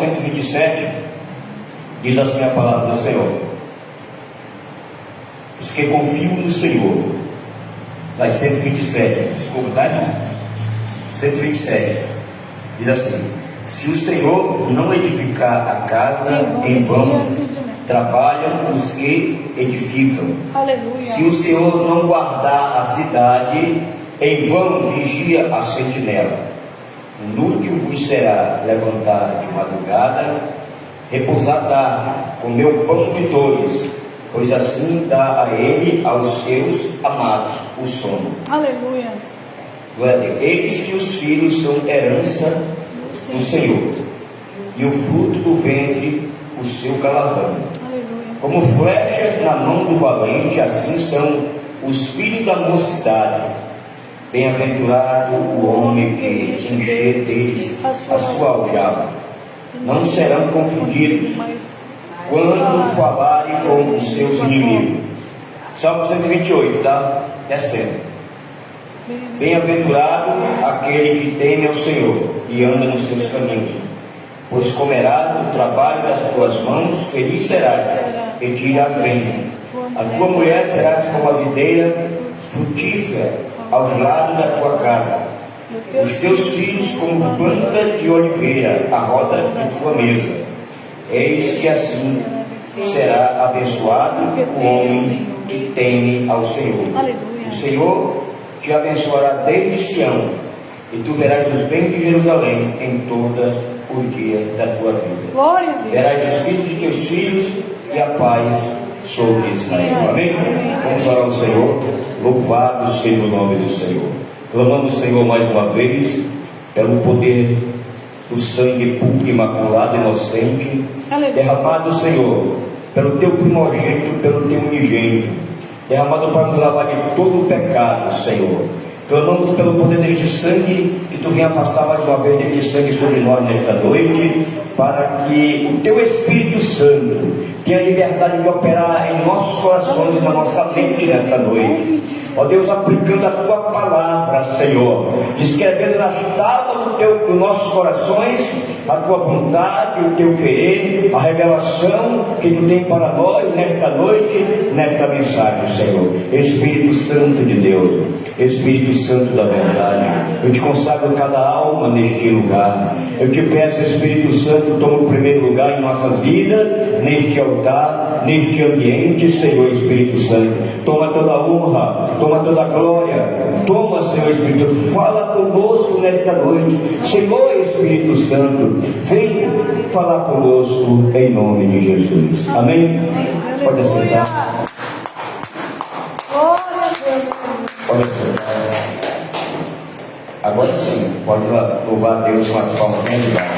127, diz assim a palavra do Senhor: os que confiam no Senhor. Vai, 127, desculpa, tá, irmão? 127, diz assim: se o Senhor não edificar a casa, em vão trabalham os que edificam. Aleluia. Se o Senhor não guardar a cidade, em vão vigia a sentinela. Inútil vos será levantar de madrugada, repousar tarde, comer o pão de dores, pois assim dá a ele, aos seus amados, o sono. Aleluia. Glória a Deus. Eis que os filhos são herança do Senhor, e o fruto do ventre, o seu galardão. Aleluia. Como flecha na mão do valente, assim são os filhos da mocidade. Bem-aventurado o homem que encher deles a sua aljava. Não serão confundidos quando falarem com os seus inimigos. Salmo 128, tá? Descendo. Bem-aventurado aquele que teme ao Senhor e anda nos seus caminhos, pois comerás do trabalho das tuas mãos, feliz serás, e te irás bem. A tua mulher serás como a videira frutífera aos lados da tua casa, os teus filhos como planta de oliveira à roda de tua mesa. Eis que assim será abençoado o homem que teme ao Senhor. O Senhor te abençoará desde Sião, e tu verás os bens de Jerusalém em todos os dias da tua vida. Glória a Deus. Verás os filhos de teus filhos e a paz sobre Israel. Amém? Vamos orar ao Senhor. Louvado seja o nome do Senhor. Clamamos, Senhor, mais uma vez pelo poder do sangue puro, imaculado, inocente, derramado, Senhor, pelo teu primogênito, pelo teu unigênito, derramado para nos lavar de todo o pecado, Senhor. Clamamos pelo poder deste sangue, que tu venha passar mais uma vez deste sangue sobre nós nesta noite, para que o teu Espírito Santo tenha liberdade de operar em nossos corações e na nossa mente nesta noite. Ó Deus, aplicando a tua palavra, Senhor, escrevendo nas tábuas dos nossos corações a tua vontade, o teu querer, a revelação que tu tem para nós nesta noite, nesta mensagem, Senhor. Espírito Santo de Deus, Espírito Santo da verdade, eu te consagro cada alma neste lugar. Eu te peço, Espírito Santo, toma o primeiro lugar em nossas vidas, neste altar, neste ambiente, Senhor Espírito Santo. Toma toda a honra, toma toda a glória. Toma, Senhor Espírito Santo, fala conosco nesta noite. Senhor Espírito Santo, vem falar conosco em nome de Jesus. Amém? Pode aceitar. Pode aceitar. Agora sim, pode louvar a Deus com as palmas bem ligadas.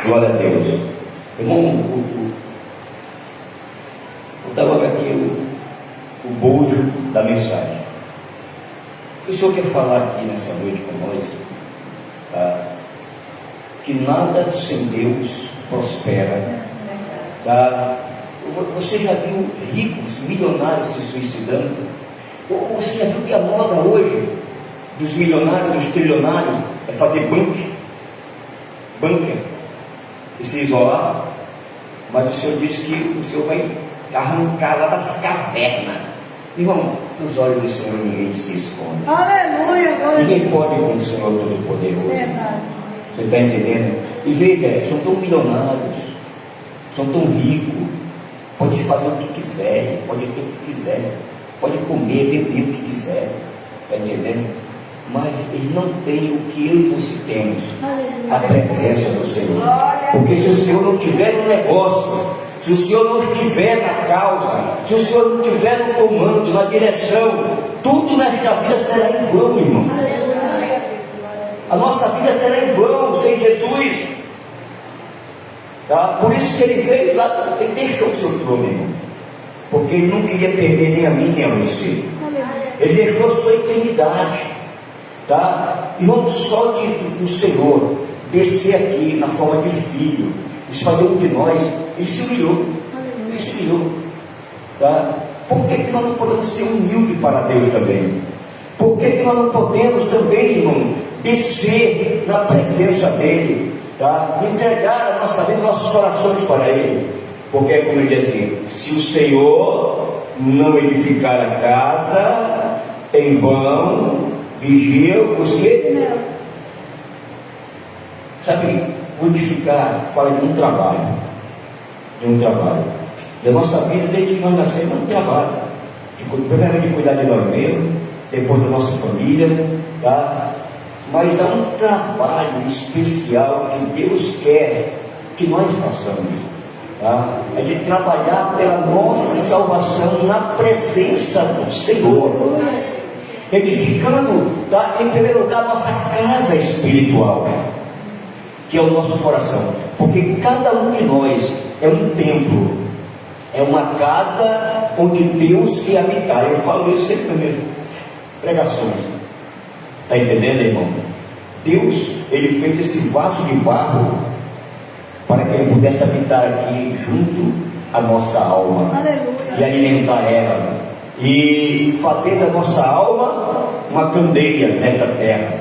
Glória a Deus. Irmão, eu estava aqui o bojo da mensagem. O que o Senhor quer falar aqui nessa noite com nós? Tá? Que nada sem Deus prospera. Tá? Você já viu ricos, milionários se suicidando? Ou você já viu que a moda hoje dos milionários, dos trilionários, é fazer bunker e se isolar? Mas o Senhor disse que o Senhor vai arrancar lá das cavernas. Irmão, nos olhos do Senhor ninguém se esconde. Aleluia. Ninguém pode com o Senhor Todo-Poderoso. Você está entendendo? E veja, são tão milionários, são tão ricos, pode fazer o que quiser, pode ter o que quiser, pode comer, beber o que quiser, está entendendo? Mas ele não tem o que eu e você temos, a presença do Senhor. Porque se o Senhor não estiver no negócio, se o Senhor não estiver na causa, se o Senhor não estiver no comando, na direção, tudo nesta vida será em vão, irmão. A nossa vida será em vão sem Jesus. Tá? Por isso que ele veio lá, ele deixou o seu trono, irmão, porque ele não queria perder nem a mim nem a você. Ele deixou a sua eternidade. Tá? Irmão, só do Senhor descer aqui na forma de filho, fazer um de nós, ele se humilhou. Ele se humilhou. Tá? Por que nós não podemos ser humildes para Deus também? Por que nós não podemos também, irmão, descer na presença dele, tá? Entregar a nossa vida, nossos corações para ele? Porque, como ele diz aqui, se o Senhor não edificar a casa, em vão vigiam os que? Sabe, o edificar fala de um trabalho. De um trabalho. E a nossa vida, desde que nós nascemos, é um trabalho. Primeiramente, de cuidar de nós mesmos, depois da nossa família, tá? Mas há um trabalho especial que Deus quer que nós façamos, tá? É de trabalhar pela nossa salvação na presença do Senhor, edificando, tá? Em primeiro lugar, a nossa casa espiritual, que é o nosso coração, porque cada um de nós é um templo, é uma casa onde Deus quer habitar. Eu falo isso sempre nas minhas pregações. Está entendendo, irmão? Deus, ele fez esse vaso de barro para que ele pudesse habitar aqui junto à nossa alma. Aleluia. E alimentar ela e fazer da nossa alma uma candeia nesta terra.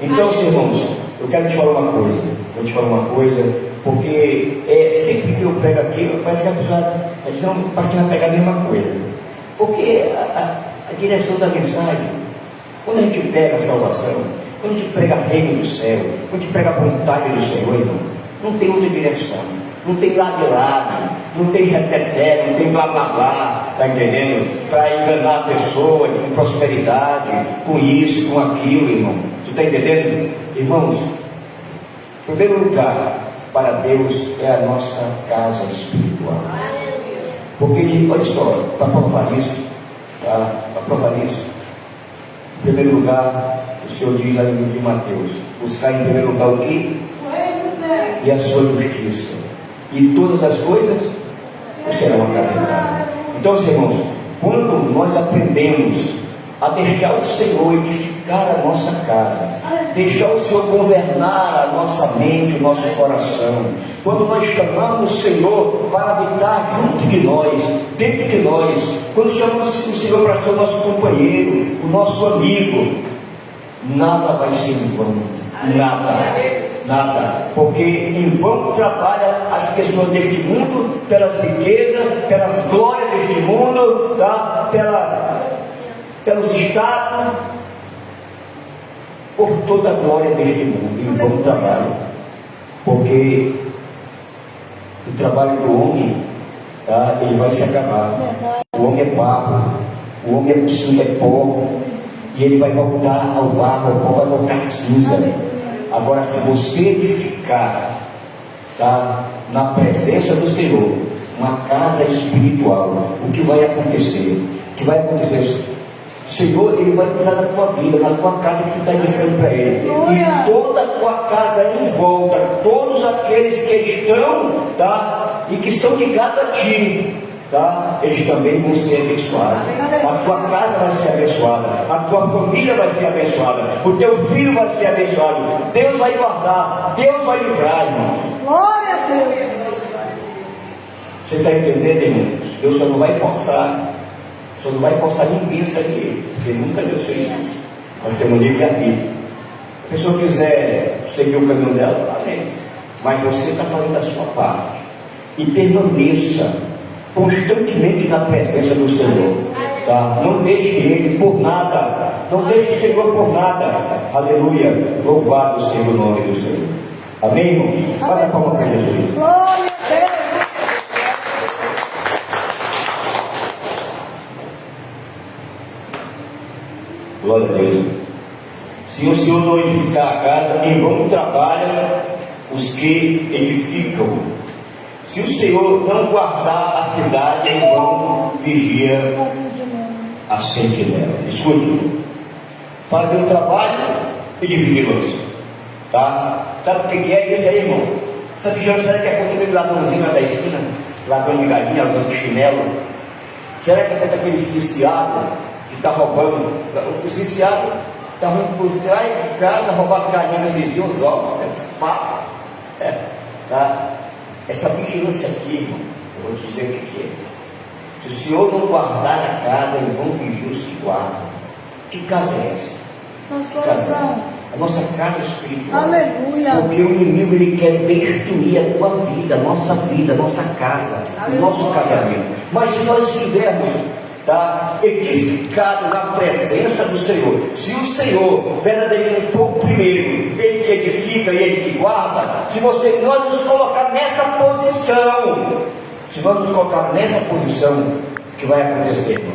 Então, irmãos, eu quero te falar uma coisa. Vou te falar uma coisa, porque sempre que eu prego aqui, parece que a pessoa vai pegar a mesma coisa. Porque a direção da mensagem, quando a gente prega a salvação, quando a gente prega o reino do céu, quando a gente prega a vontade do Senhor, irmão, não tem outra direção, não tem lado, não tem reteté, não tem blá blá blá, está entendendo? Para enganar a pessoa com prosperidade, com isso, com aquilo, irmão. Tu está entendendo? Irmãos, em primeiro lugar, para Deus é a nossa casa espiritual. Porque ele, olha só, para provar isso, tá? Para provar isso, em primeiro lugar, o Senhor diz lá no livro de Mateus: buscar em primeiro lugar o que? E a sua justiça, e todas as coisas serão acrescentadas. Então, irmãos, quando nós aprendemos a deixar o Senhor edificar a nossa casa, deixar o Senhor governar a nossa mente, o nosso coração, quando nós chamamos o Senhor para habitar junto de nós, dentro de nós, quando chamamos o Senhor para ser o nosso companheiro, o nosso amigo, nada vai ser em vão, nada, porque em vão trabalha as pessoas deste mundo, pelas riquezas, pelas glórias deste mundo, tá? Pelos status, por toda a glória deste mundo, em vão trabalho, porque o trabalho do homem, tá? Ele vai se acabar. O homem é barro, o homem é pó, e ele vai voltar ao barro, o pó vai voltar cinza. Agora, se você edificar, tá, na presença do Senhor, uma casa espiritual, o que vai acontecer? O que vai acontecer? O Senhor, ele vai entrar na tua vida, na tua casa que tu está edificando para ele, e toda a tua casa em volta, todos aqueles que estão, tá, e que são ligados a ti, tá, eles também vão ser abençoados. A tua casa vai ser abençoada, a tua família vai ser abençoada, o teu filho vai ser abençoado. Deus vai guardar, Deus vai livrar, irmãos. Glória a Deus. Você está entendendo, irmãos? Deus só não vai forçar. O Senhor não vai forçar ninguém a seguir ele, porque ele nunca Deus fez isso. Nós temos livre-arbítrio. Se a pessoa quiser seguir o caminho dela, amém. Mas você está fazendo a sua parte. E permaneça constantemente na presença do Senhor. Tá? Não deixe ele por nada. Não deixe o Senhor por nada. Aleluia. Louvado seja o nome do Senhor. Amém, irmãos? Bata a palma para Jesus. Glória a Deus. Glória a Deus. Se o Senhor não edificar a casa, em vão trabalham os que edificam. Se o Senhor não guardar a cidade, em vão vigia a sentinela. Escute, fala de um trabalho e de vigilância, tá? Sabe o que é isso aí, irmão? Essa vigilância, será que é contra aquele ladrãozinho lá da esquina, ladrão de galinha, ladrão de chinelo? Será que é contra aquele viciado que está roubando? O viciado está indo por trás de casa, roubar as galinhas dos vizinhos, os ovos, os papos, tá? Essa vigilância aqui, irmão, eu vou te dizer o que é. Se o Senhor não guardar a casa, eles vão vigiar os que guardam. Que casa é essa? Nosso coração. A nossa casa espiritual. Aleluia. Porque o inimigo ele quer destruir a tua vida, a nossa casa, o nosso casamento. Mas se nós estivermos edificado na presença do Senhor, se o Senhor verdadeiramente for o primeiro, Ele que edifica e Ele que guarda, se nós nos colocar nessa posição, o que vai acontecer, irmão?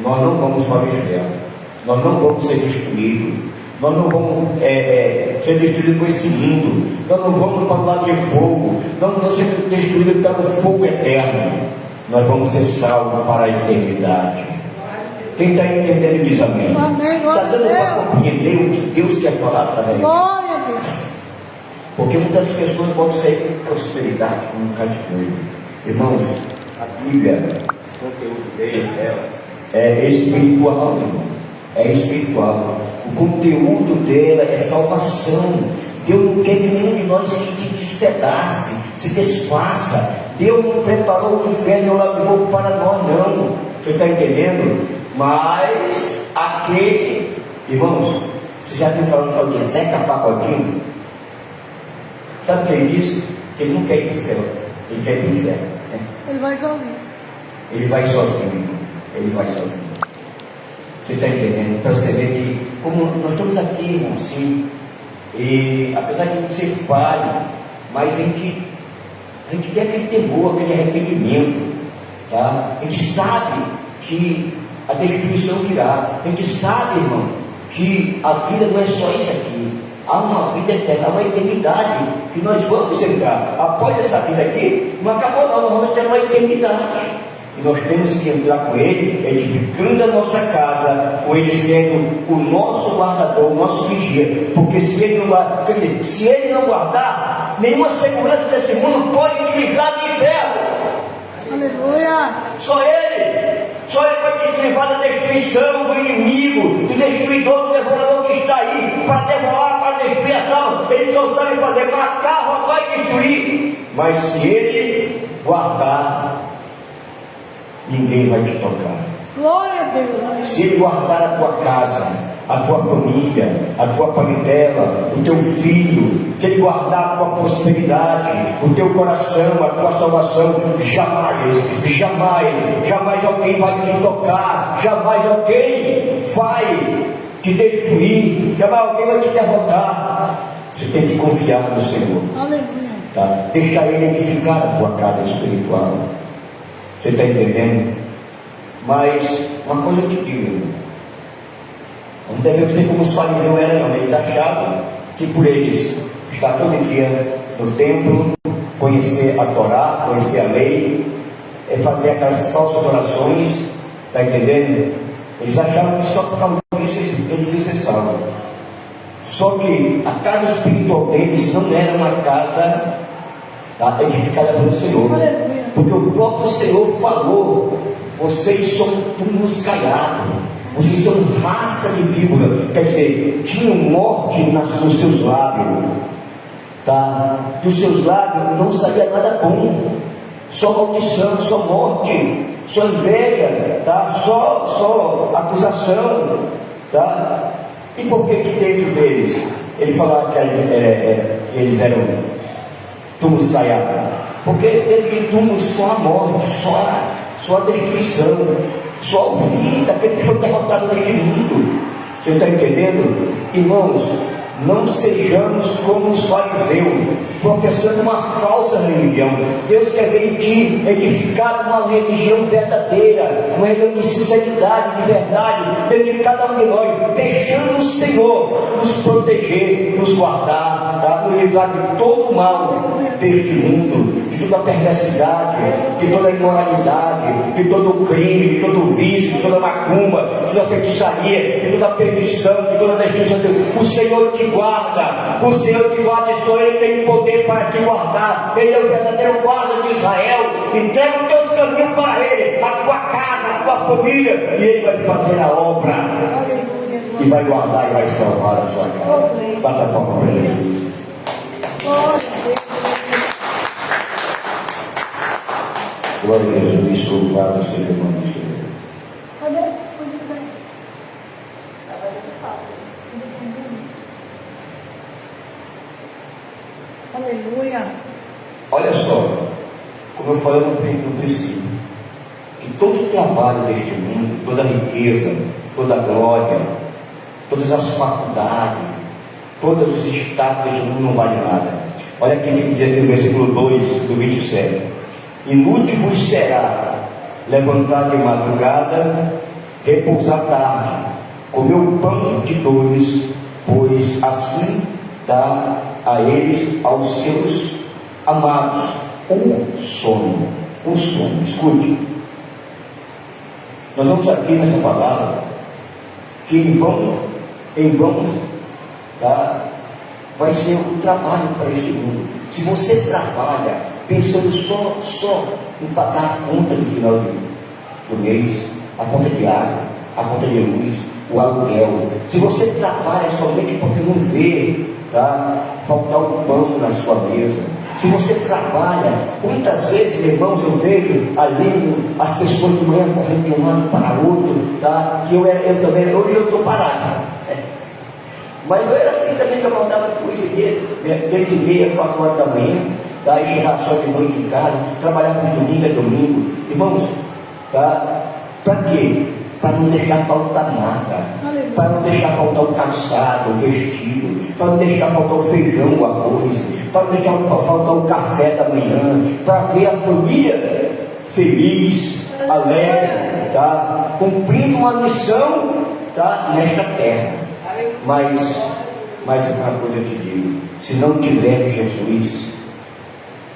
Nós não vamos para o inferno, nós não vamos ser destruídos, nós não vamos ser destruídos com esse mundo, nós não vamos para o lado de fogo, nós não vamos ser destruídos pelo fogo eterno. Nós vamos ser salvos para a eternidade. Quem está entendendo diz amém. Está dando para compreender o que Deus quer falar através disso. Glória a Deus. Porque muitas pessoas vão sair com prosperidade, com um bocado de coisa. Irmãos, a Bíblia, o conteúdo dela é espiritual, irmão. É espiritual. O conteúdo dela é salvação. Deus não quer que nenhum de nós se despedace, se desfaça. Deus não preparou o inferno lá de novo para nós, não. Você está entendendo? Mas aquele, irmãos, você já viu falando tal de Zeca Pagodinho? Sabe o que ele disse? Que ele não quer ir para o céu, ele quer ir para o inferno. Né? Ele vai sozinho. Ele vai sozinho, ele vai sozinho. Você está entendendo? Para você ver que, como nós estamos aqui, irmão, sim, e apesar de não ser falho, mas a gente tem aquele temor, aquele arrependimento, tá? A gente sabe que a destruição virá, a gente sabe, irmão, que a vida não é só isso aqui, há uma vida eterna, há uma eternidade que nós vamos entrar. Após essa vida aqui, não acabou não, nós vamos ter uma eternidade. E nós temos que entrar com Ele, edificando a nossa casa, com Ele sendo o nosso guardador, o nosso vigia. Porque se Ele não guardar, nenhuma segurança desse mundo pode te livrar do inferno. Aleluia. Só Ele pode te livrar da destruição do inimigo, do destruidor, do devorador que está aí para devorar, para destruir as almas. Eles não sabem fazer matar, roubar e destruir. Mas se Ele guardar, ninguém vai te tocar. Glória a Deus. Se Ele guardar a tua casa, a tua família, a tua parentela, o teu filho, se Ele guardar a tua prosperidade, o teu coração, a tua salvação, jamais alguém vai te tocar, jamais alguém vai te destruir, jamais alguém vai te derrotar. Você tem que confiar no Senhor. Aleluia. Tá? Deixa Ele edificar a tua casa espiritual. Você está entendendo? Mas uma coisa eu te digo, irmão, não devemos ser como os fariseus eram, não. Eles achavam que por eles estar todo dia no templo, conhecer a Torá, conhecer a lei, fazer aquelas falsas orações, está entendendo? Eles achavam que só por causa disso eles iam ser salvos. Só que a casa espiritual deles não era uma casa edificada pelo Senhor. Aleluia. Porque o próprio Senhor falou: vocês são túmulos caiados, vocês são raça de víbora. Quer dizer, tinham morte nos seus lábios, tá? Dos seus lábios não saía nada bom, só maldição, só morte, só inveja, tá? Só acusação, tá? E por que dentro deles ele falava que eles eram túmulos caiados? Porque dentro de túmulos só a morte, só a destruição, só o fim daquele que foi derrotado neste mundo. Você está entendendo? Irmãos, não sejamos como os fariseus, professando uma falsa religião. Deus quer ver em ti edificar uma religião verdadeira, uma religião de sinceridade, de verdade, dentro de cada um de nós, deixando o Senhor nos proteger, nos guardar, tá? Nos livrar de todo o mal deste mundo, de toda a perversidade, de toda a imoralidade, de todo o crime, de todo o vício, de toda a macumba, de toda a feitiçaria, de toda a perdição, de toda a destruição. O Senhor te guarda, o Senhor te guarda, e só Ele tem poder para te guardar. Ele é o verdadeiro guarda de Israel. Entrega os teus caminhos para Ele, a tua casa, a tua família, e Ele vai fazer a obra. Aleluia. E vai guardar e vai salvar a sua casa. Bata a palma para Jesus. Glória a Deus. Glória a Jesus, louvado seja o nome do Senhor. Cadê? Aleluia. Olha só, como eu falei no princípio, que todo o trabalho deste mundo, toda a riqueza, toda a glória, todas as faculdades, todos os status deste mundo não vale nada. Olha aqui que diz aqui no versículo 2 do 27. Inútil vos será levantar de madrugada, repousar tarde, comer o pão de dores, pois assim dá a eles, aos seus amados, o sono. O sono. Escute. Nós vamos aqui nessa palavra que em vão, tá? Vai ser um trabalho para este mundo. Se você trabalha pensando só em pagar a conta no final do mês, a conta de água, a conta de luz, o aluguel, se você trabalha somente porque não vê, tá? Faltar o pão na sua mesa, se você trabalha, muitas vezes, irmãos, eu vejo ali as pessoas de manhã correndo de um lado para o outro, tá? Que eu também, hoje eu estou parado. Mas eu era assim também, que eu acordava 3h30, 4 horas da manhã, tá? E chegava só de noite em casa, trabalhava de domingo a domingo. Irmãos, tá? Para quê? Para não deixar faltar nada, para não deixar faltar o calçado, o vestido, para não deixar faltar o feijão, o arroz, para não deixar faltar o café da manhã, para ver a família feliz, alegre, tá? Cumprindo uma missão, tá? Nesta terra. Mas uma coisa eu te digo: se não tiver Jesus,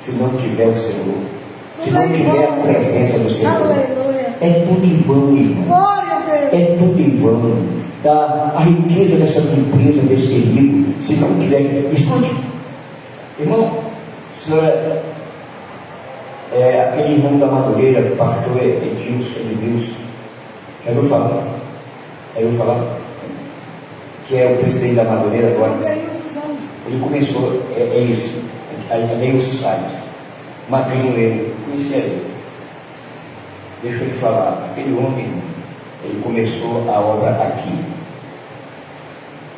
se não tiver o Senhor, se não tiver a presença do Senhor, é tudo em vão, irmão. É tudo em vão. Tá? A riqueza dessas empresas, desse rico, se não tiver. Escute, irmão, o senhor é aquele irmão da Madureira, pastor Edilson. Já ouviu falar? Que é o presidente da Madureira agora. Ele começou, é isso, Adeilson Salles, magrinho ele, conhecia ele. Deixa eu lhe falar, aquele homem, ele começou a obra aqui.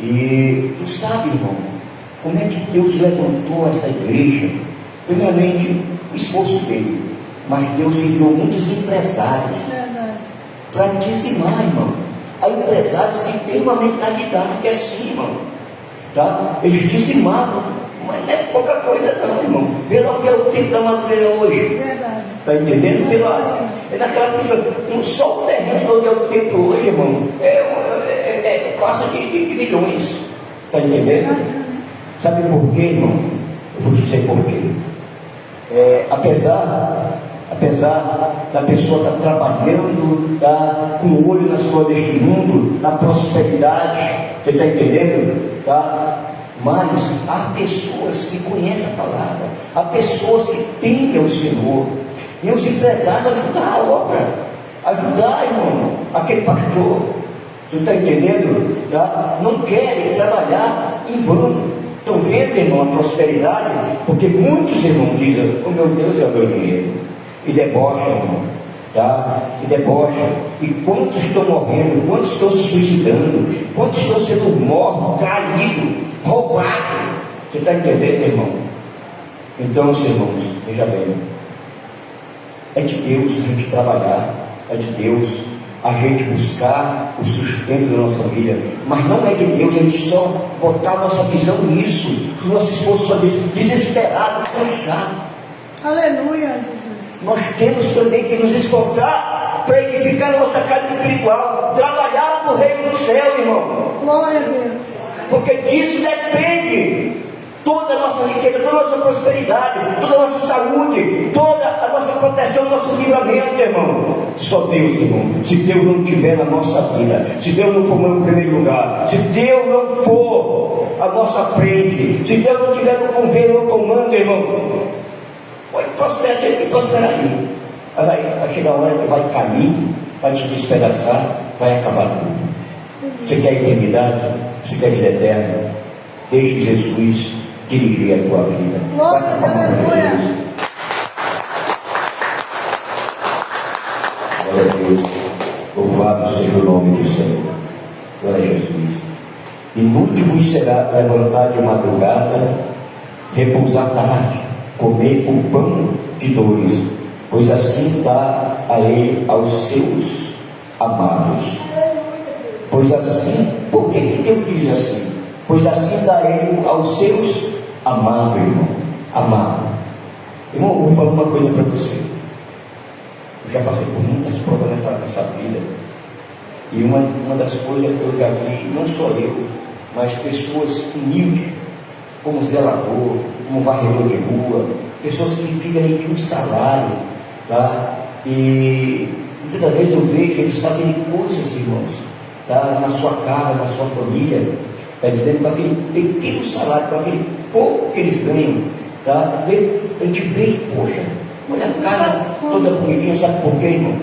E tu sabe, irmão, como é que Deus levantou essa igreja? Primeiramente, o esforço dele, mas Deus enviou muitos empresários para dizimar, irmão. Há empresários que têm uma mentalidade assim, irmão, tá? Eles dizimavam, mas não é pouca coisa não, irmão. Vê lá o que é o tempo da Madureira hoje. Está entendendo? Vê lá, é naquela pessoa, só o terreno onde é o tempo hoje, irmão, passa de milhões. Está entendendo? Sabe por quê, irmão? Eu vou te dizer por quê. Apesar da pessoa estar trabalhando, tá com o olho nas coisas deste mundo, na prosperidade, você está entendendo? Tá? Mas há pessoas que conhecem a palavra, há pessoas que temem o Senhor, e os empresários ajudar a obra, ajudar, irmão, aquele pastor, você está entendendo? Tá? Não querem trabalhar em vão. Estão vendo, irmão, a prosperidade? Porque muitos irmãos dizem: o meu Deus é o meu dinheiro. E debocha, irmão, tá? E debocha. E quantos estão morrendo? Quantos estão se suicidando? Quantos estão sendo mortos, traídos, roubados? Você está entendendo, irmão? Então, meus irmãos, veja bem, é de Deus a gente trabalhar, é de Deus a gente buscar o sustento da nossa família, mas não é de Deus a gente só botar a nossa visão nisso, o nosso esforço só desesperado, cansado. Aleluia, Jesus. Nós temos também que nos esforçar para edificar a nossa casa espiritual, trabalhar no reino do céu, irmão. Glória a Deus. Porque disso depende toda a nossa riqueza, toda a nossa prosperidade, toda a nossa saúde, toda a nossa proteção, nosso livramento, irmão. Só Deus, irmão. Se Deus não estiver na nossa vida, se Deus não for no primeiro lugar, se Deus não for à nossa frente, se Deus não estiver no governo, no comando, irmão, pode prosperar, tem que prosperar aí. Vai chegar a hora que vai cair, vai te despedaçar, vai acabar tudo. Você quer eternidade? Você quer vida eterna? Deixe Jesus dirigir a tua vida. Glória a Deus. Glória a Deus. Louvado seja o nome do Senhor. Glória a Jesus. Inútil vos será levantar de madrugada, repousar tarde, comer o pão de dores, pois assim dá a ele aos seus amados. Pois assim, por que Deus diz assim? Pois assim dá a ele aos seus amados, irmão. Amado. Irmão, eu vou falar uma coisa para você. Eu já passei por muitas provas nessa vida. E uma das coisas que eu já vi, não só eu, mas pessoas humildes, como zelador, como varredor de rua, pessoas que ficam ali de um salário, tá? E muitas das vezes eu vejo eles fazendo coisas, irmãos, tá? Na sua casa, na sua família, tá entendendo? Com aquele pequeno salário, com aquele pouco que eles ganham, tá? A gente vê, poxa, olha a cara toda bonitinha, sabe por quê, irmão?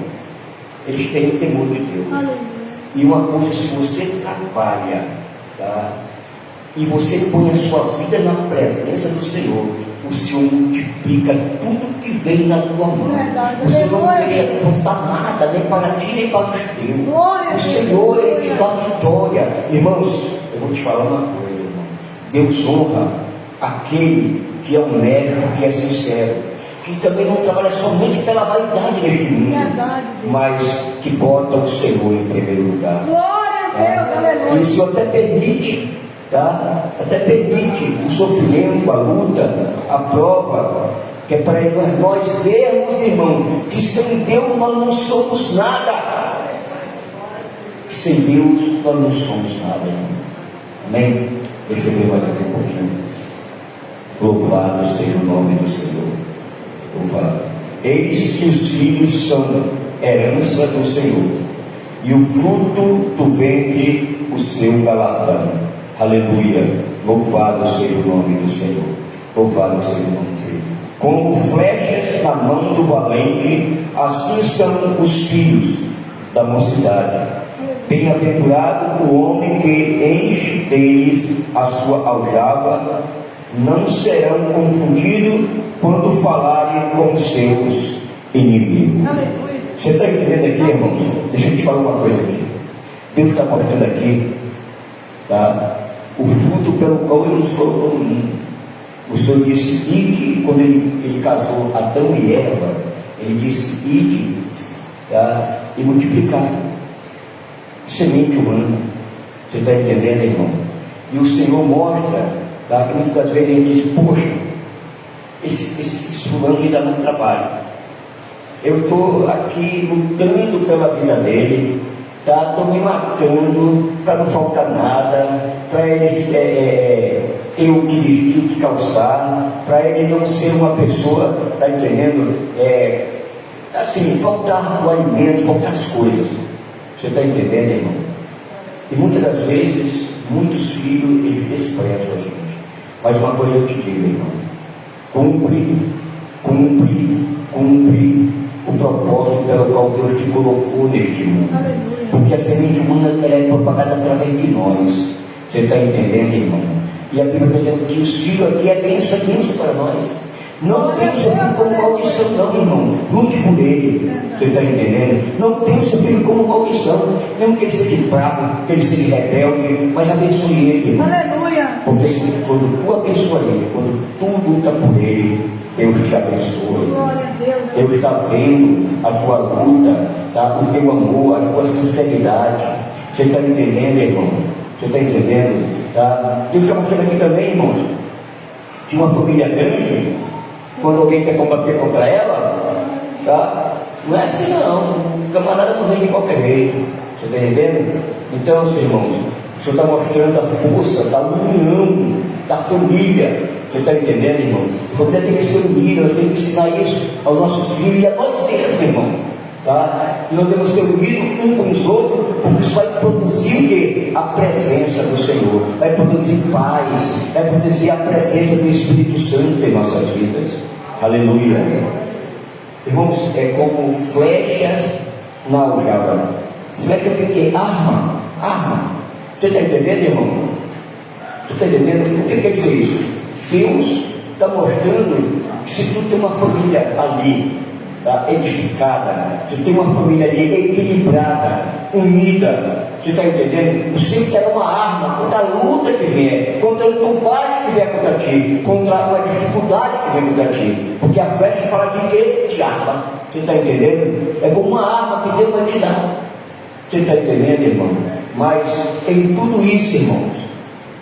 Eles têm o temor de Deus. Aleluia. E uma coisa, se você trabalha, tá? E você põe a sua vida na presença do Senhor, o Senhor multiplica tudo que vem na tua mão. Verdade. O Senhor não Aleluia. queria contar nada, nem para ti, nem para os teus. Glória a O Deus. Senhor, Ele te dá vitória. Irmãos, eu vou te falar uma coisa, irmão. Deus honra aquele que é um médico, que é sincero, que também não trabalha somente pela vaidade deste mundo, Verdade, Deus. mas que bota o Senhor em primeiro lugar. Glória a Deus. E Aleluia. o Senhor até permite, tá? Até permite o sofrimento, a luta, a prova, que é para nós vermos, irmão, que sem Deus nós não somos nada. Que sem Deus nós não somos nada, irmão. Amém? Deixa eu ver mais aqui um pouquinho. Louvado seja o nome do Senhor. Louvado. Eis que os filhos são herança do Senhor, e o fruto do ventre o seu galardão. Aleluia. Louvado seja o nome do Senhor. Louvado seja o nome do Senhor. Como flechas na mão do valente, assim são os filhos da mocidade. Bem-aventurado o homem que enche deles a sua aljava, não serão confundidos quando falarem com seus inimigos. Aleluia. Você está entendendo aqui, irmãos? Deixa eu te falar uma coisa aqui. Deus está mostrando aqui, tá? O fruto pelo qual ele nos colocou no mundo. O Senhor disse: ide, quando ele casou Adão e Eva, ele disse: ide, tá? E multiplicar. Semente humana. Você está entendendo, irmão? E o Senhor mostra, tá? Que muitas das vezes a gente diz: poxa, esse fulano me dá muito trabalho. Eu estou aqui lutando pela vida dele, tá? Estou me matando para não faltar nada, para ele ter o que vestir, o que calçar, para ele não ser uma pessoa, tá entendendo? Assim, faltar o alimento, faltar as coisas. Você está entendendo, irmão? E muitas das vezes, muitos filhos, eles desprezam a gente. Mas uma coisa eu te digo, irmão: cumpre o propósito pelo qual Deus te colocou neste mundo. Aleluia. Porque a semente humana ela é propagada através de nós. Você está entendendo, irmão? E a Bíblia está dizendo que os filhos aqui é bênção para nós. Não tem o seu filho como maldição, não, irmão. Lute por ele. Você está entendendo? Não tem o seu filho como maldição. Não que ele seja bravo, que ele seja rebelde, mas abençoe ele, irmão. Aleluia. Porque quando tu abençoa ele, quando tu luta por ele, Deus te abençoa. Glória a Deus. Deus está vendo a tua luta, tá? O teu amor, a tua sinceridade. Você está entendendo, irmão? Você está entendendo? Tá? Deus está mostrando aqui também, irmão, que uma família grande, quando alguém quer combater contra ela, tá? Não é assim não. O camarada não vem de qualquer jeito. Você está entendendo? Então, seus irmãos, o Senhor está mostrando a força da união da família. Você está entendendo, irmão? A família tem que ser unida. Nós temos que ensinar isso aos nossos filhos e a nós mesmos, irmão. Tá? E nós temos que ser unidos um com os outros, porque isso vai produzir o quê? A presença do Senhor. Vai produzir paz. Vai produzir a presença do Espírito Santo em nossas vidas. Aleluia. Irmãos, é como flechas na aljava. Flecha o que é? Arma. Você está entendendo, irmão? Você está entendendo? O que quer dizer isso? Deus está mostrando que se tu tem uma família ali, tá, edificada, se tu tem uma família ali equilibrada, unida, você está entendendo? Você terá uma arma contra a luta que vier, contra o combate que vier contra ti, contra uma dificuldade que vem contra ti, porque a flecha fala de quê? De arma. Você está entendendo? É como uma arma que Deus vai te dar. Você está entendendo, irmão? Mas em tudo isso, irmãos,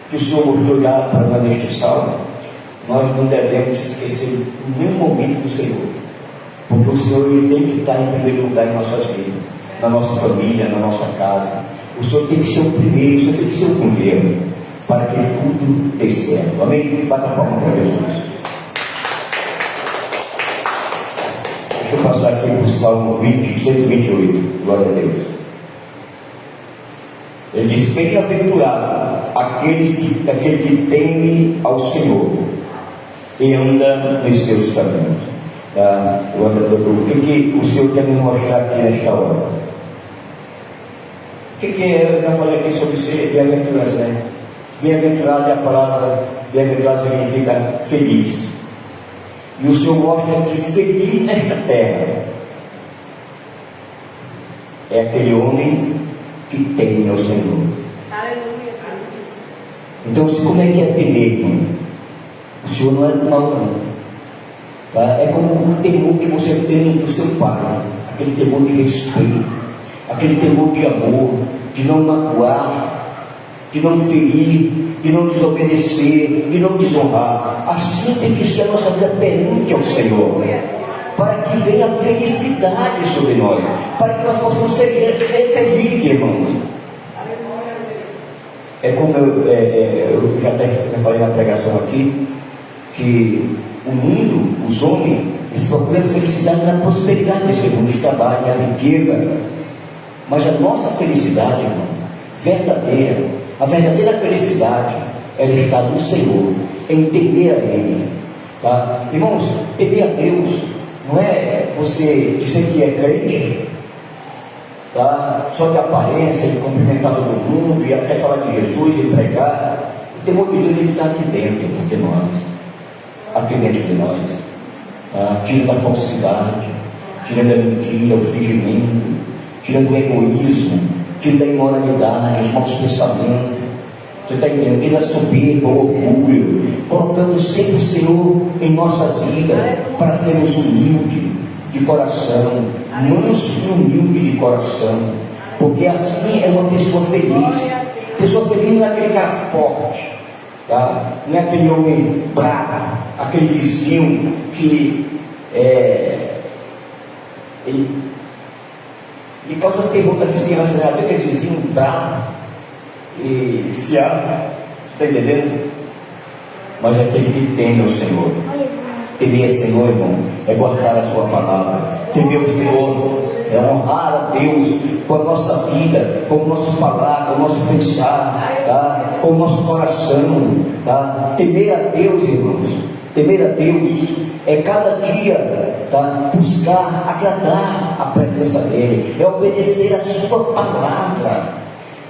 que o Senhor mostrou já para nós neste salmo, nós não devemos esquecer em nenhum momento do Senhor, porque o Senhor ele tem que estar em primeiro lugar em nossas vidas, na nossa família, na nossa casa. O Senhor tem que ser o primeiro, o Senhor tem que ser o governo, para que tudo dê certo. Amém? Bata a palma para Jesus. Deixa eu passar aqui para o Salmo 128. Glória a Deus. Ele diz: bem-aventurado aquele que teme ao Senhor e anda nos seus caminhos. Tá? O que o Senhor quer nos mostrar aqui nesta hora? O que é? Eu já falei aqui sobre ser bem-aventurado, né? Bem-aventurado é a palavra, bem-aventurado significa feliz. E o Senhor mostra que feliz nesta terra é aquele homem que teme ao Senhor. Aleluia. Então, como é que é temer, irmão? O Senhor não é do mal, não. Tá? É como o temor que você tem do seu pai, aquele temor de respeito, aquele temor de amor, de não magoar, de não ferir, de não desobedecer, de não desonrar. Assim tem que ser a nossa vida perante ao Senhor, para que venha felicidade sobre nós, para que nós possamos ser felizes, irmãos. É como eu já falei na pregação aqui, que o mundo, os homens, eles procuram a felicidade na prosperidade desse mundo, os trabalhos, as riquezas. Mas a nossa felicidade, irmão, verdadeira, a verdadeira felicidade, ela está no Senhor, em temer a Ele. Tá? Irmãos, temer a Deus não é você dizer que é crente, tá? Só de aparência, de cumprimentar todo mundo e até falar de Jesus e pregar. O temor de Deus ele está aqui dentro de nós, aqui dentro de nós. Tá? Tira da falsidade, tira da mentira, o fingimento, tira do egoísmo, tira da imoralidade, os maus pensamentos. Você está entendendo? Tira a soberba, o orgulho, colocando sempre o Senhor em nossas vidas, para sermos humildes de coração, manso e humilde de coração, porque assim é uma pessoa feliz. Pessoa feliz não é aquele cara forte, tá? Não é aquele homem bravo, aquele vizinho que ele causa terror da vizinhança, né? Até aquele vizinho bravo e se abre, está entendendo? Mas aquele que teme ao Senhor. Temer ao Senhor, irmão, é guardar a sua palavra. Temer ao Senhor é honrar a Deus com a nossa vida, com o nosso falar, com o nosso pensar, tá? Com o nosso coração, tá? Temer a Deus, irmãos, temer a Deus é cada dia, tá? Buscar agradar a presença dEle, é obedecer a sua palavra,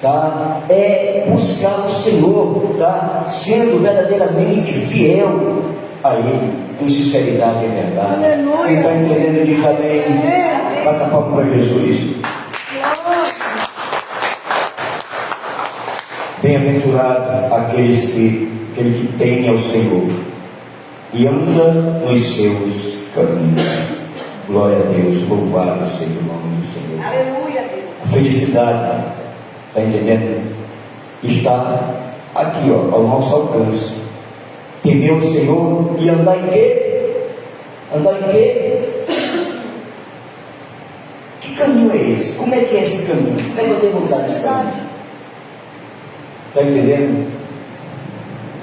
tá? É buscar o Senhor, tá? Sendo verdadeiramente fiel a Ele, em sinceridade e verdade. Aleluia. Quem está entendendo diz amém. Bata a palma para Jesus. Bem-aventurado aqueles que temem ao Senhor e anda nos seus caminhos. Glória a Deus, louvado seja o nome do Senhor. Aleluia, Deus. A felicidade, está entendendo? Está aqui, ó, ao nosso alcance. Temer o Senhor e andar em quê? Andar em quê? Que caminho é esse? Como é que é esse caminho? Como é que eu devo usar esse caminho? Está entendendo?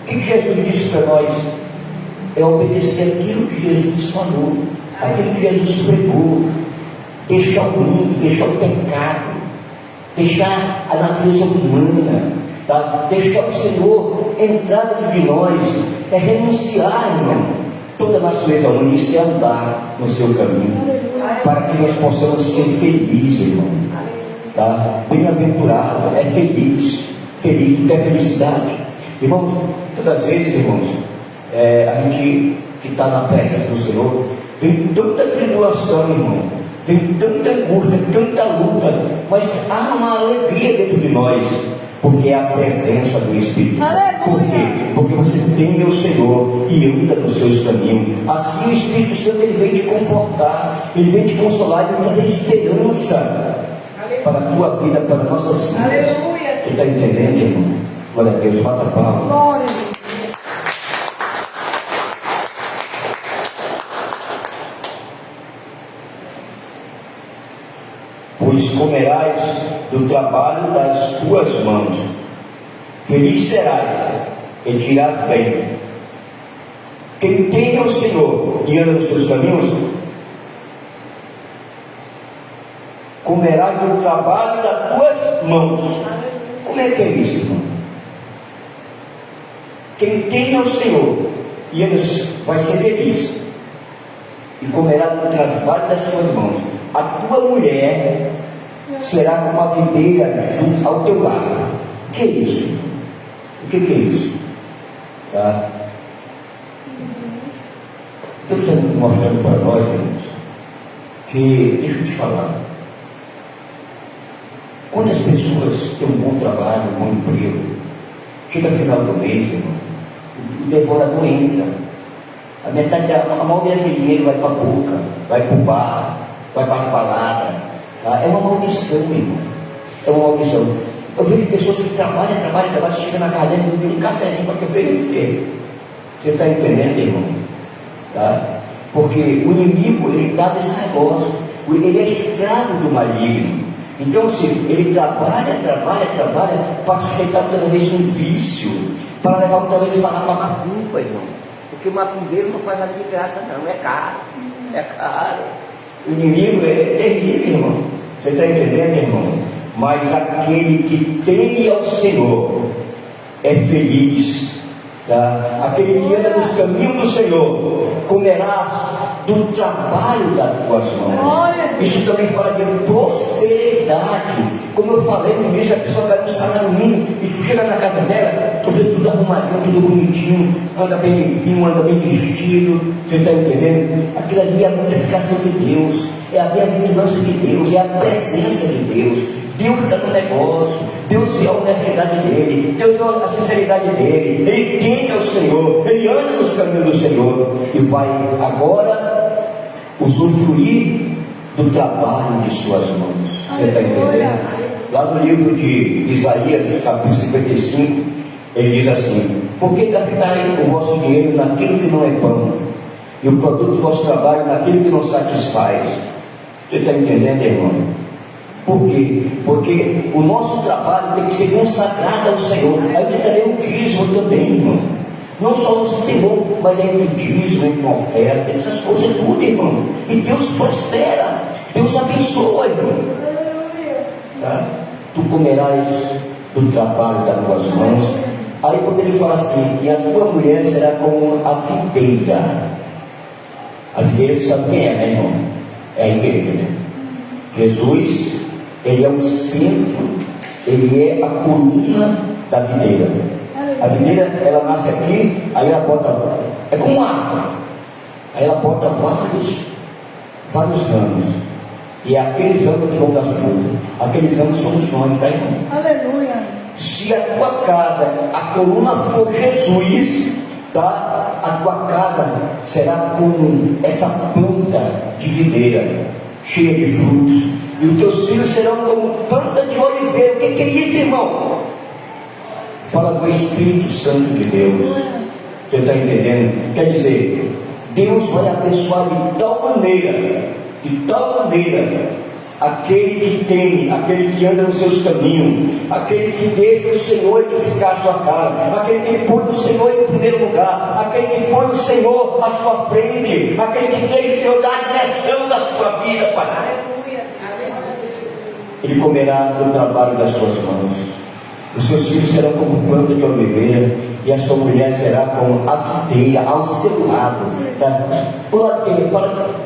O que Jesus disse para nós? É obedecer aquilo que Jesus falou, aquilo que Jesus pregou, deixar o mundo, deixar o pecado, deixar a natureza humana, tá? Deixar o Senhor entrar dentro de nós, é renunciar, irmão, toda a natureza humana e se andar no seu caminho, para que nós possamos ser felizes, irmão, tá? Bem-aventurado, é feliz, feliz, tu quer felicidade, irmãos? Todas as vezes, irmãos, a gente que está na presença do Senhor, vem tanta tribulação, irmão, vem tanta angústia, tanta luta, mas há uma alegria dentro de nós, porque é a presença do Espírito Santo. Por quê? Porque você teme ao Senhor e anda nos seus caminhos. Assim o Espírito Santo ele vem te confortar, ele vem te consolar, ele vem trazer esperança para a tua vida, para as nossas vidas. Aleluia. Você está entendendo, irmão? Glória a Deus, bata a palma. Glória. Pois comerás do trabalho das tuas mãos. Feliz serás e te irás bem. Quem teme ao Senhor e anda nos seus caminhos, comerás do trabalho das tuas mãos. Como é que é isso, irmão? Quem teme ao Senhor e anda nos seus caminhos vai ser feliz e comerá do trabalho das suas mãos. A tua mulher será como a videira junto ao teu lado. O que é isso? O que é isso? Tá? Deus está mostrando para nós, irmãos, que, deixa eu te falar, quantas pessoas têm um bom trabalho, um bom emprego, chega final do mês, irmão, o devorador entra, a metade, a maioria daquele dinheiro vai para a boca, vai para o bar, vai para as palavras, tá? É uma maldição, irmão, é uma maldição. Eu vejo pessoas que trabalham, chegam na casa dele e dão um cafezinho para te oferecer. Você está entendendo, irmão? Tá? Porque o inimigo, ele está nesse negócio, ele é escravo do maligno. Então, se ele trabalha para sustentar muitas vezes um vício, para levar muitas vezes para macumba, irmão. Porque o macumbeiro não faz nada de graça, não, é caro. O inimigo é terrível, irmão. Você está entendendo, irmão? Mas aquele que teme ao Senhor é feliz. Tá? Aquele que anda nos caminhos do Senhor comerás do trabalho das tuas mãos. Isso também fala de prosperidade. Como eu falei no início, a pessoa vai no salário mínimo e tu chega na casa dela, tu vê tudo arrumadinho, tudo bonitinho, anda bem limpinho, anda bem vestido. Você está entendendo? Aquilo ali é a multiplicação de Deus, é a bem-aventurança de Deus, é a presença de Deus. Deus está no negócio, Deus vê a honestidade dele, Deus vê a sinceridade dele, ele teme ao Senhor, ele anda nos caminhos do Senhor e vai agora usufruir do trabalho de suas mãos. Você está entendendo? Lá no livro de Isaías, capítulo 55, ele diz assim: por que gastai o vosso dinheiro naquilo que não é pão, e o produto do vosso trabalho naquilo que não satisfaz? Você está entendendo, irmão? Por quê? Porque o nosso trabalho tem que ser consagrado ao Senhor. Aí tem também o dízimo também, irmão. Não só o temor, mas aí o dízimo, aí uma oferta, essas coisas tudo, irmão. E Deus prospera, Deus abençoa, irmão. Tá? Tu comerás do trabalho das tuas mãos. Aí quando ele fala assim, e a tua mulher será como a videira. A videira, sabe quem é, né, irmão? É a igreja, né? Jesus, ele é o centro, ele é a coluna da videira. A videira, ela nasce aqui, aí ela bota, é como uma árvore, aí ela bota vários ramos, e é aqueles ramos que vão dar fruto. Aqueles ramos somos nós, tá, irmão? Aleluia. Se a tua casa, a coluna for Jesus, tá? A tua casa será como essa planta de videira, cheia de frutos, e os teus filhos serão como planta de oliveira. O que é isso, irmão? Fala do Espírito Santo de Deus. Você está entendendo? Quer dizer, Deus vai abençoar de tal maneira, aquele que tem, aquele que anda nos seus caminhos, aquele que deixa o Senhor edificar a sua casa, aquele que põe o Senhor em primeiro lugar, aquele que põe o Senhor à sua frente, aquele que deixa o Senhor dar a direção da sua vida, Pai. Ele comerá do trabalho das suas mãos. Os seus filhos serão como planta de oliveira, e a sua mulher será como a videira ao seu lado. Tá? Por lado de quem? Fala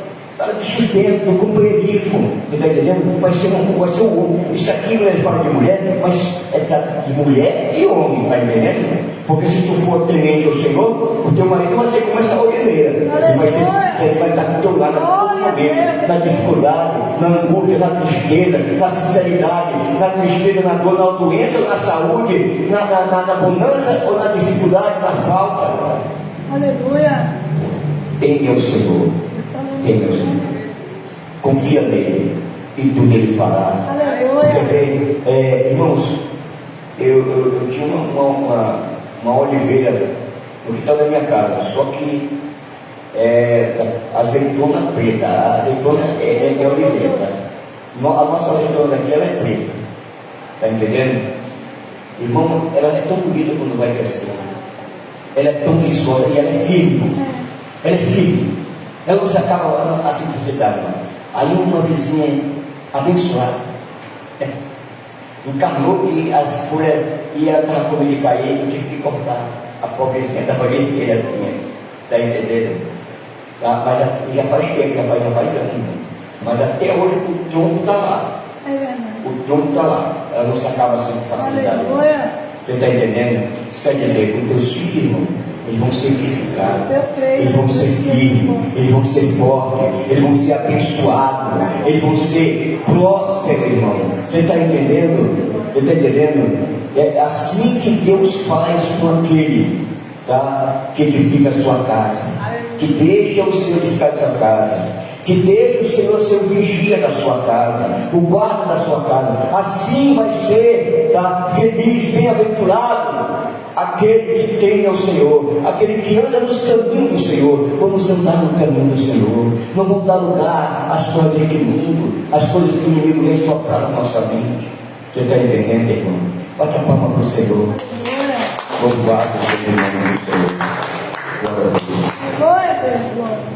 de sustento, do companheirismo. Você está entendendo? Vai ser um homem. Isso aqui não é fala de mulher, mas é de mulher e homem, está entendendo? Porque se tu for temente ao Senhor, o teu marido vai ser como essa oliveira. Ele vai ser sincero, vai estar do teu lado a todo momento, na dificuldade, na angústia, na tristeza, na sinceridade, na tristeza, na dor, na doença, na saúde, na bonança ou na dificuldade, na falta. teme ao Senhor. Teme ao Senhor. Confia nele e tudo ele fará. Porque, irmãos, eu tinha uma oliveira no quintal da minha casa, só que azeitona preta. A azeitona é oliveira, tá? A nossa azeitona daqui ela é preta, tá entendendo? Irmão, ela é tão bonita quando vai crescendo, ela é tão viçosa e ela é firme. Ela é firme, ela não se acaba assim de você dar. Aí uma vizinha abençoada encarnou que as folhas estavam com medo de cair, eu tive que cortar a pobrezinha da oliveira assim, tá entendendo? Mas já faz tempo, já faz anos, mas até hoje o tronco está lá. É verdade. O tronco está lá, ela não se acaba assim com facilidade. Você está entendendo? Isso quer dizer, os teus filhos, irmão, eles vão ser edificados, eles vão ser firmes, eles vão ser fortes, eles vão ser abençoados, eles vão ser prósperos, irmão. Você está entendendo? Você está entendendo? É assim que Deus faz com aquele, tá, que edifica a sua casa, que deixa o Senhor edificar essa casa, que deixa o Senhor ser o vigia da sua casa, o guarda da sua casa. Assim vai ser, tá, feliz, bem-aventurado aquele que tem ao Senhor, aquele que anda nos caminhos do Senhor. Vamos andar no caminho do Senhor, não vamos dar lugar às coisas deste mundo, às coisas que o inimigo vem soprar na nossa mente. Você está entendendo, irmão? Bate a palma para o Senhor. Louvado seja o nome do Senhor. Glória a Deus. Glória a Deus, glória.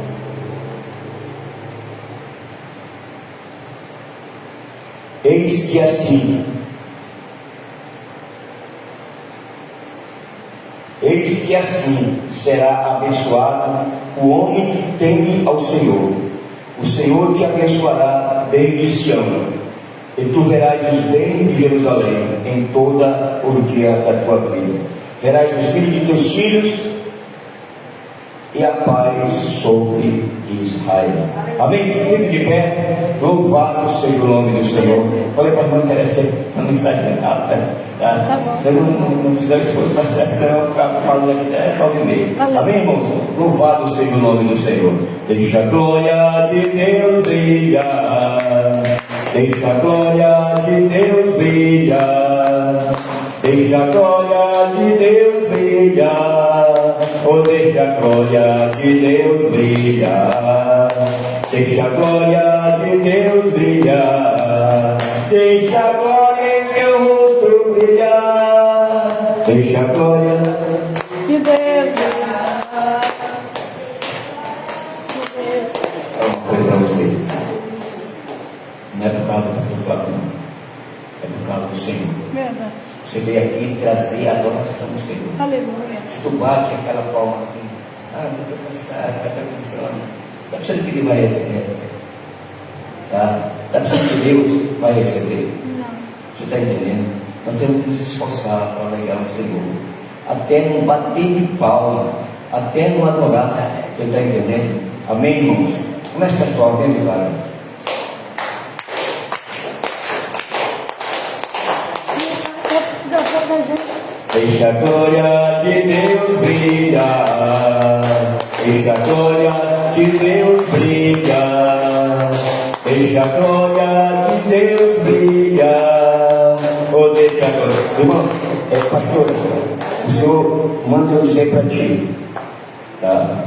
Eis que assim será abençoado o homem que teme ao Senhor. O Senhor te abençoará desde Sião, e tu verás os bens de Jerusalém em toda o dia da tua vida. Verás os filhos de teus filhos e a paz sobre Israel. Amém? Fique de pé. Louvado seja o nome do Senhor. Falei para a irmã Teresa, uma mensagem rápida, tá? Você não fizer esforço para trás, senão ficar falando aqui até 9h30. Amém, irmãos? Louvado seja o nome do Senhor. Deixa a glória de Deus brilhar. Deixa a glória de Deus brilhar. Deixa a glória de Deus brilhar. Oh, deixa a glória de Deus brilhar. Deixa a glória de Deus brilhar. Deixa a glória em meu rosto brilhar. Deixa a glória de Deus brilhar. Uma coisa para você. Não é por causa do que eu estou falando, não. É por causa do Senhor. Verdade. Você veio aqui trazer a adoração do Senhor. Aleluia. Se tu bate aquela palma aqui, estou cansado, está cansando. Está precisando que ele vai tá? Está precisando que Deus vai receber. Não. Você está entendendo? Nós temos que nos esforçar para alegar o Senhor. Até não bater de palma, até não adorar. Você está entendendo? Amém, irmãos? Comece a sua ordem, cara. Deixa a glória de Deus brilhar. Deixa a glória de Deus brilhar. Deixa a glória de Deus brilhar. Oh, deixa a glória. Irmão, pastor, o Senhor manda eu dizer para ti, tá?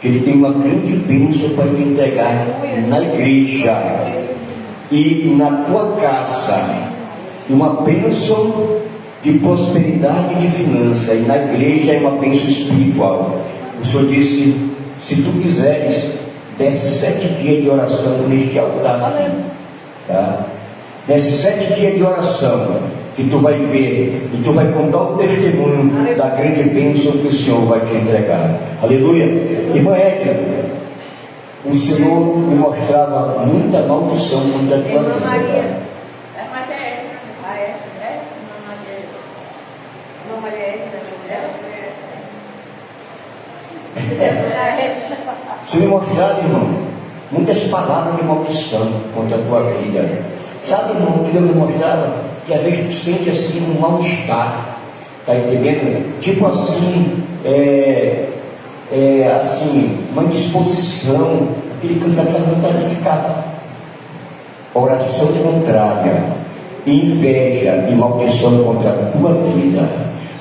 Que Ele tem uma grande bênção para te entregar na igreja e na tua casa. Uma bênção de prosperidade e de finança, e na igreja é uma bênção espiritual. O Senhor disse: se tu quiseres, desce 7 dias de oração neste altar, tá? Desce 7 dias de oração, que tu vai ver, e tu vai contar o testemunho da grande bênção que o Senhor vai te entregar. Aleluia. Irmã Edna, o Senhor me mostrava muita maldição contra a tua Irmã vida. Maria. Mas é essa. Ah, é? É? Irmã Maria. Irmã Maria é essa? O Senhor me mostrava, irmão, muitas palavras de maldição contra a tua vida. Sabe, irmão, o que Deus me mostrava? Que às vezes tu sente assim um mal-estar, tá entendendo? Tipo assim, assim, uma indisposição, aquele cansaço, aquela vontade de ficar. Oração contrária, inveja e maldição contra a tua vida.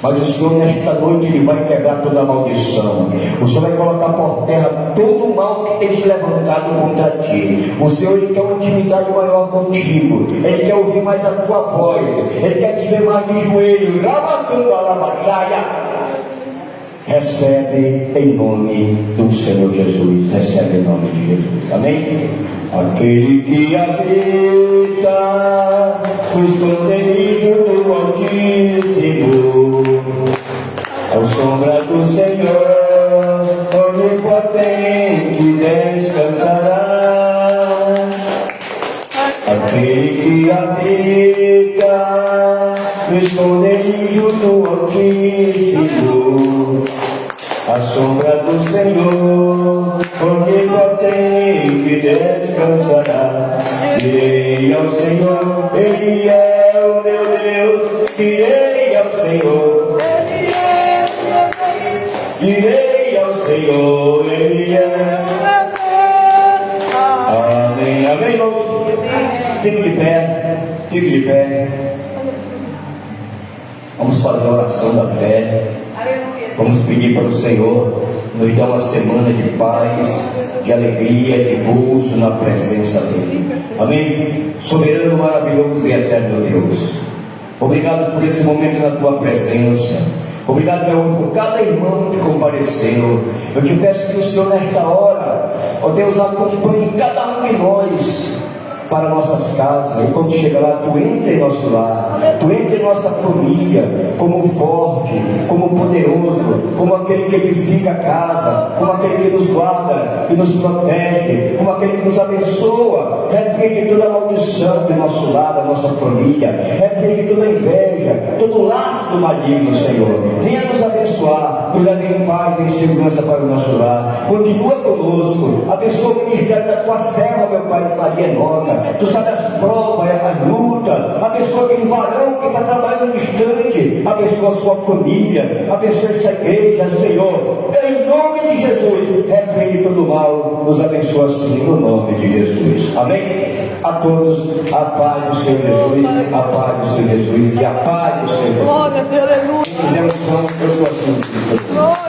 Mas o Senhor, nesta noite, Ele vai quebrar toda a maldição. O Senhor vai colocar por terra todo o mal que tem se levantado contra ti. O Senhor, Ele quer uma intimidade maior contigo. Ele quer ouvir mais a tua voz. Ele quer te ver mais de joelho. Recebe em nome do Senhor Jesus. Recebe em nome de Jesus. Amém? Aquele que habita no esconderijo do Altíssimo, ao sombra do Senhor, onipotente descansará. Aquele que habita no esconderijo do Altíssimo, à sombra do Senhor, onipotente descansará. Direi ao Senhor, Ele é o meu Deus. Direi ao Senhor, direi ao Senhor, Ele é. Amém, amém, irmãos. Fique de pé, fique de pé. Vamos fazer a oração da fé. Vamos pedir para o Senhor nos dar uma semana de paz, de alegria, de gozo na presença dEle. Amém? Soberano, maravilhoso e eterno Deus, obrigado por esse momento na tua presença. Obrigado, meu irmão, por cada irmão que compareceu. Eu te peço que o Senhor, nesta hora, ó Deus, acompanhe cada um de nós para nossas casas, e quando chegar lá, tu entra em nosso lar, tu entra em nossa família, como forte, como poderoso, como aquele que edifica a casa, como aquele que nos guarda, que nos protege, como aquele que nos abençoa. Repreende toda a maldição do nosso lar, da nossa família, repreende toda a inveja, todo o laço do maligno, Senhor. Venha nos abençoar, nos leve em paz e em segurança para o nosso lar. Continua conosco, abençoa o ministério da tua serva, meu Pai, Maria Nota. Tu sabe as provas, as lutas. Abençoa aquele varão que está trabalhando distante. Abençoa a sua família. Abençoa essa igreja, Senhor. Em nome de Jesus, repreende todo o mal. Nos abençoa assim, no nome de Jesus. Amém? A todos, a paz do Senhor Jesus. A paz do Senhor Jesus. E a paz do Senhor Jesus. Glória a Deus, aleluia. Quem quiser um som, eu estou aqui.